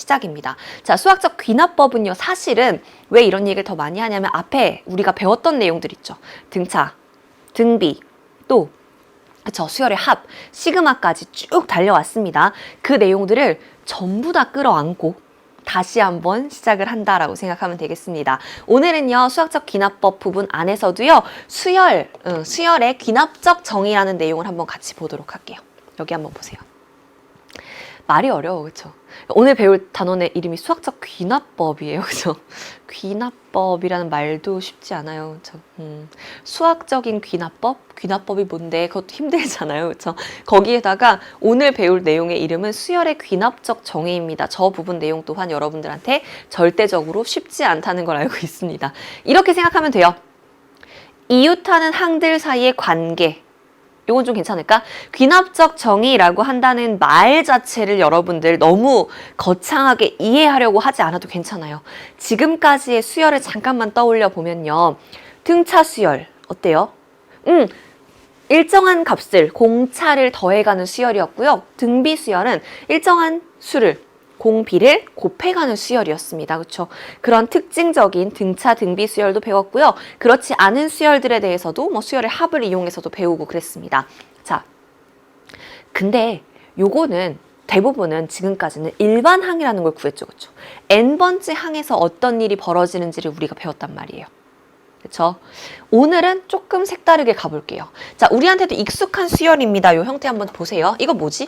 시작입니다. 자, 수학적 귀납법은요, 사실은 왜 이런 얘기를 더 많이 하냐면 앞에 우리가 배웠던 내용들 있죠. 등차, 등비, 또 그쵸, 수열의 합, 시그마까지 쭉 달려왔습니다. 그 내용들을 전부 다 끌어안고 다시 한번 시작을 한다라고 생각하면 되겠습니다. 오늘은요, 수학적 귀납법 부분 안에서도요, 수열의 귀납적 정의라는 내용을 한번 같이 보도록 할게요. 여기 한번 보세요. 말이 어려워, 그쵸? 오늘 배울 단원의 이름이 수학적 귀납법이에요, 그죠? 귀납법이라는 말도 쉽지 않아요, 그쵸? 수학적인 귀납법? 귀납법이 뭔데? 그것도 힘들잖아요, 그쵸? 거기에다가 오늘 배울 내용의 이름은 수열의 귀납적 정의입니다. 저 부분 내용 또한 여러분들한테 절대적으로 쉽지 않다는 걸 알고 있습니다. 이렇게 생각하면 돼요. 이웃하는 항들 사이의 관계. 요건 좀 괜찮을까? 귀납적 정의라고 한다는 말 자체를 여러분들 너무 거창하게 이해하려고 하지 않아도 괜찮아요. 지금까지의 수열을 잠깐만 떠올려 보면요. 등차 수열 어때요? 일정한 값을 공차를 더해가는 수열이었고요. 등비 수열은 일정한 수를 공비를 곱해가는 수열이었습니다. 그렇죠? 그런 특징적인 등차, 등비 수열도 배웠고요. 그렇지 않은 수열들에 대해서도 뭐 수열의 합을 이용해서도 배우고 그랬습니다. 자, 근데 요거는 대부분은 지금까지는 일반항이라는 걸 구했죠. 그렇죠? n번째 항에서 어떤 일이 벌어지는지를 우리가 배웠단 말이에요. 그렇죠? 오늘은 조금 색다르게 가볼게요. 자, 우리한테도 익숙한 수열입니다. 요 형태 한번 보세요. 이거 뭐지?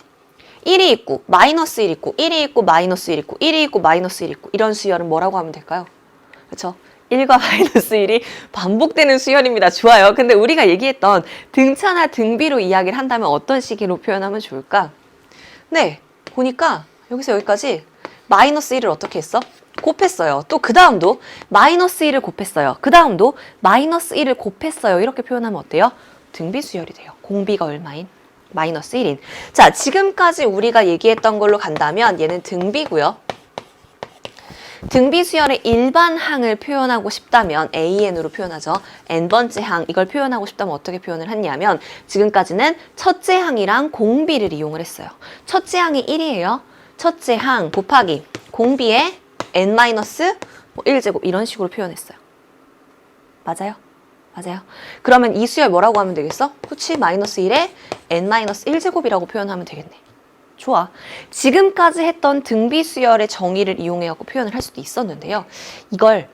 1이 있고 마이너스 1 있고 1이 있고 마이너스 1 있고 1이 있고 마이너스 1 있고 이런 수열은 뭐라고 하면 될까요? 그렇죠? 1과 마이너스 1이 반복되는 수열입니다. 좋아요. 근데 우리가 얘기했던 등차나 등비로 이야기를 한다면 어떤 식으로 표현하면 좋을까? 네, 보니까 여기서 여기까지 마이너스 1을 어떻게 했어? 곱했어요. 또 그 다음도 마이너스 1을 곱했어요. 그 다음도 마이너스 1을 곱했어요. 이렇게 표현하면 어때요? 등비 수열이 돼요. 공비가 얼마인? 마이너스 1인. 자, 지금까지 우리가 얘기했던 걸로 간다면 얘는 등비고요. 등비 수열의 일반 항을 표현하고 싶다면 AN으로 표현하죠. n번째 항, 이걸 표현하고 싶다면 어떻게 표현을 했냐면 지금까지는 첫째 항이랑 공비를 이용을 했어요. 첫째 항이 1이에요. 첫째 항 곱하기 공비의 n-1제곱 이런 식으로 표현했어요. 맞아요? 맞아요. 그러면 이 수열 뭐라고 하면 되겠어? 그치? 마이너스 1에 n-1제곱이라고 표현하면 되겠네. 좋아. 지금까지 했던 등비 수열의 정의를 이용해갖고 표현을 할 수도 있었는데요. 이걸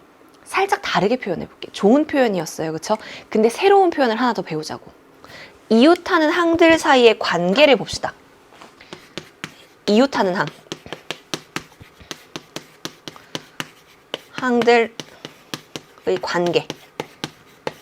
살짝 다르게 표현해 볼게요. 좋은 표현이었어요. 그쵸? 근데 새로운 표현을 하나 더 배우자고. 이웃하는 항들 사이의 관계를 봅시다. 이웃하는 항. 항들의 관계.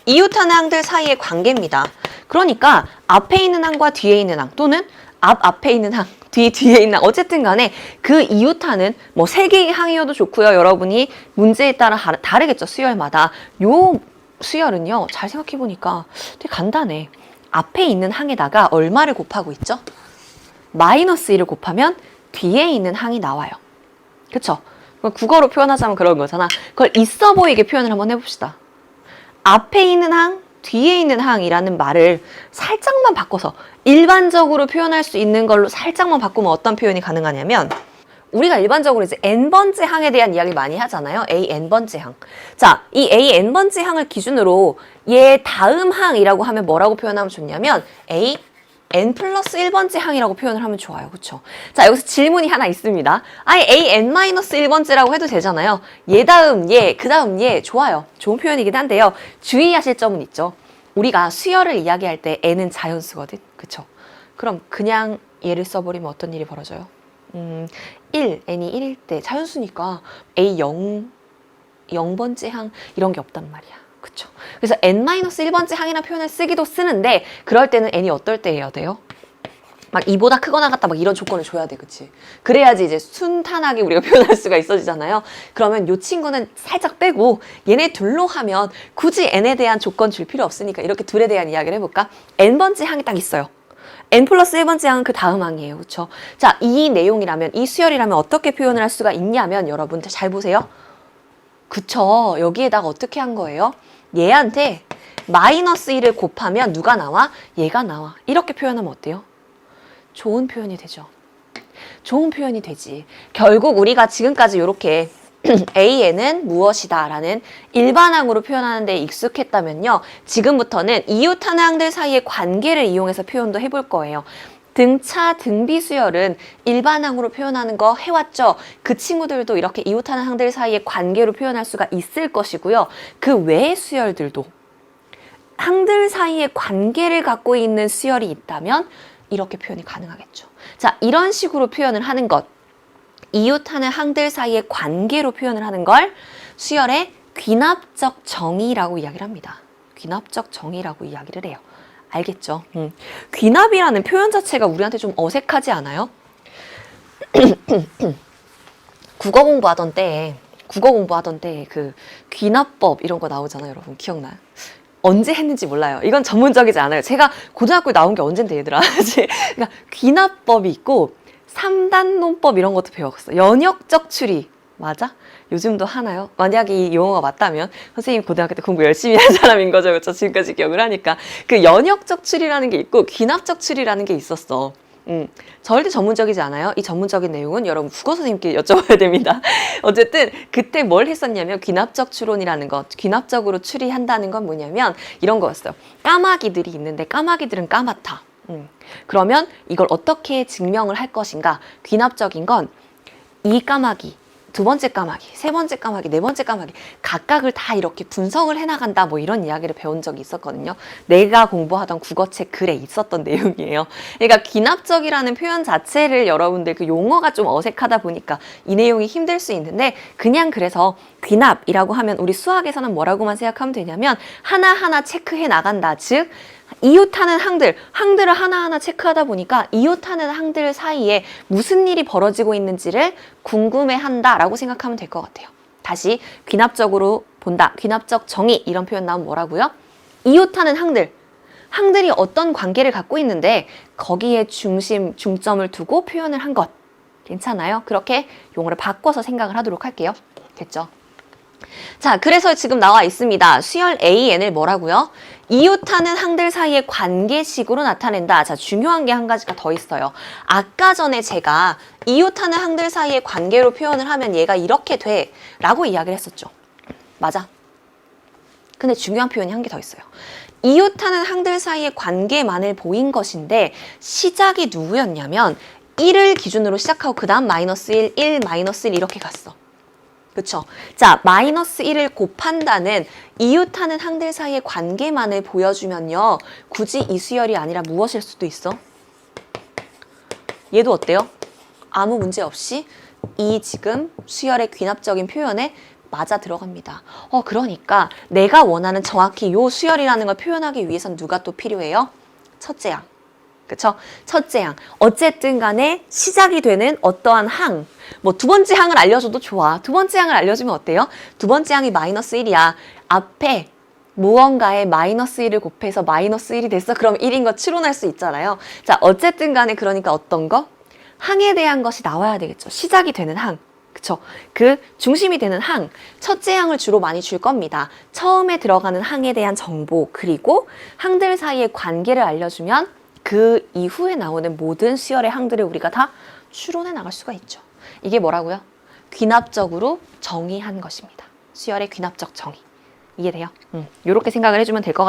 이웃하는 항들 사이의 관계입니다. 그러니까 앞에 있는 항과 뒤에 있는 항 또는 앞에 있는 항, 뒤에 있는 항 어쨌든 간에 그 이웃하는 뭐 세 개의 항이어도 좋고요. 여러분이 문제에 따라 다르겠죠. 수열마다. 요 수열은요. 잘 생각해 보니까 되게 간단해. 앞에 있는 항에다가 얼마를 곱하고 있죠? 마이너스 1을 곱하면 뒤에 있는 항이 나와요. 그쵸? 국어로 표현하자면 그런 거잖아. 그걸 있어 보이게 표현을 한번 해봅시다. 앞에 있는 항, 뒤에 있는 항이라는 말을 살짝만 바꿔서 일반적으로 표현할 수 있는 걸로 살짝만 바꾸면 어떤 표현이 가능하냐면 우리가 일반적으로 이제 n번째 항에 대한 이야기를 많이 하잖아요. a-n번째 항. 자, 이 a-n번째 항을 기준으로 얘 다음 항이라고 하면 뭐라고 표현하면 좋냐면 n 플러스 1번째 항이라고 표현을 하면 좋아요. 그쵸? 자, 여기서 질문이 하나 있습니다. 아예 an-1번째라고 해도 되잖아요. 얘 다음 얘, 그 다음 얘. 좋아요. 좋은 표현이긴 한데요. 주의하실 점은 있죠. 우리가 수열을 이야기할 때 n은 자연수거든. 그쵸? 그럼 그냥 얘를 써버리면 어떤 일이 벌어져요? n이 1일 때 자연수니까 a0, 0번째 항 이런 게 없단 말이야. 그쵸? 그래서 n-1번째 항이라는 표현을 쓰기도 쓰는데 그럴 때는 n이 어떨 때 해야 돼요? 막 2보다 크거나 같다 막 이런 조건을 줘야 돼. 그치? 그래야지 이제 순탄하게 우리가 표현할 수가 있어지잖아요. 그러면 요 친구는 살짝 빼고 얘네 둘로 하면 굳이 n에 대한 조건 줄 필요 없으니까 이렇게 둘에 대한 이야기를 해볼까? n번째 항이 딱 있어요. n 플러스 1번째 항은 그 다음 항이에요. 그쵸? 자, 이 내용이라면 이 수열이라면 어떻게 표현을 할 수가 있냐면 여러분들 잘 보세요. 그쵸? 여기에다가 어떻게 한 거예요? 얘한테 마이너스 1을 곱하면 누가 나와? 얘가 나와. 이렇게 표현하면 어때요? 좋은 표현이 되죠. 좋은 표현이 되지. 결국 우리가 지금까지 이렇게 A에는 무엇이다 라는 일반항으로 표현하는 데 익숙했다면요. 지금부터는 이웃하는 항들 사이의 관계를 이용해서 표현도 해볼 거예요. 등차, 등비 수열은 일반항으로 표현하는 거 해왔죠. 그 친구들도 이렇게 이웃하는 항들 사이의 관계로 표현할 수가 있을 것이고요. 그 외의 수열들도 항들 사이의 관계를 갖고 있는 수열이 있다면 이렇게 표현이 가능하겠죠. 자, 이런 식으로 표현을 하는 것. 이웃하는 항들 사이의 관계로 표현을 하는 걸 수열의 귀납적 정의라고 이야기를 합니다. 귀납적 정의라고 이야기를 해요. 알겠죠? 귀납이라는 표현 자체가 우리한테 좀 어색하지 않아요? 국어 공부하던 때 그 귀납법 이런 거 나오잖아요. 여러분 기억나요? 언제 했는지 몰라요. 이건 전문적이지 않아요. 제가 고등학교에 나온 게 언젠데 얘들아. 그러니까 귀납법이 있고 3단 논법 이런 것도 배웠어. 연역적 추리. 맞아? 요즘도 하나요? 만약에 이 용어가 맞다면 선생님 고등학교 때 공부 열심히 한 사람인 거죠. 그렇죠? 지금까지 기억을 하니까. 그 연역적 추리라는 게 있고 귀납적 추리라는 게 있었어. 절대 전문적이지 않아요. 이 전문적인 내용은 여러분 국어 선생님께 여쭤봐야 됩니다. 어쨌든 그때 뭘 했었냐면 귀납적 추론이라는 것, 귀납적으로 추리한다는 건 뭐냐면 이런 거였어요. 까마귀들이 있는데 까마귀들은 까맣다. 그러면 이걸 어떻게 증명을 할 것인가? 귀납적인 건 이 까마귀, 두 번째 까마귀, 세 번째 까마귀, 네 번째 까마귀 각각을 다 이렇게 분석을 해나간다 뭐 이런 이야기를 배운 적이 있었거든요. 내가 공부하던 국어책 글에 있었던 내용이에요. 그러니까 귀납적이라는 표현 자체를 여러분들 그 용어가 좀 어색하다 보니까 이 내용이 힘들 수 있는데 그냥 그래서 귀납이라고 하면 우리 수학에서는 뭐라고만 생각하면 되냐면 하나하나 체크해 나간다. 즉 이웃하는 항들을 하나하나 체크하다 보니까 이웃하는 항들 사이에 무슨 일이 벌어지고 있는지를 궁금해한다라고 생각하면 될 것 같아요. 다시 귀납적으로 본다. 귀납적 정의 이런 표현 나오면 뭐라고요? 이웃하는 항들이 어떤 관계를 갖고 있는데 거기에 중점을 두고 표현을 한 것. 괜찮아요? 그렇게 용어를 바꿔서 생각을 하도록 할게요. 됐죠? 자, 그래서 지금 나와 있습니다. 수열 AN을 뭐라고요? 이웃하는 항들 사이의 관계식으로 나타낸다. 자, 중요한 게 한 가지가 더 있어요. 아까 전에 제가 이웃하는 항들 사이의 관계로 표현을 하면 얘가 이렇게 돼 라고 이야기를 했었죠. 맞아. 근데 중요한 표현이 한 개 더 있어요. 이웃하는 항들 사이의 관계만을 보인 것인데 시작이 누구였냐면 1을 기준으로 시작하고 그 다음 마이너스 1, 1, 마이너스 1 이렇게 갔어. 그쵸? 자, 마이너스 1을 곱한다는 이웃하는 항들 사이의 관계만을 보여주면요. 굳이 이 수열이 아니라 무엇일 수도 있어? 얘도 어때요? 아무 문제 없이 이 지금 수열의 귀납적인 표현에 맞아 들어갑니다. 그러니까 내가 원하는 정확히 요 수열이라는 걸 표현하기 위해선 누가 또 필요해요? 첫째 항. 그쵸? 첫째 항. 어쨌든 간에 시작이 되는 어떠한 항. 뭐 두 번째 항을 알려줘도 좋아. 두 번째 항을 알려주면 어때요? 두 번째 항이 마이너스 1이야. 앞에 무언가에 마이너스 1을 곱해서 마이너스 1이 됐어. 그럼 1인 거 추론할 수 있잖아요. 자, 어쨌든 간에 그러니까 어떤 거? 항에 대한 것이 나와야 되겠죠. 시작이 되는 항. 그쵸? 그 중심이 되는 항. 첫째 항을 주로 많이 줄 겁니다. 처음에 들어가는 항에 대한 정보, 그리고 항들 사이의 관계를 알려주면 그 이후에 나오는 모든 수열의 항들을 우리가 다 추론해 나갈 수가 있죠. 이게 뭐라고요? 귀납적으로 정의한 것입니다. 수열의 귀납적 정의. 이해돼요? 이렇게 생각을 해주면 될 것 같아요.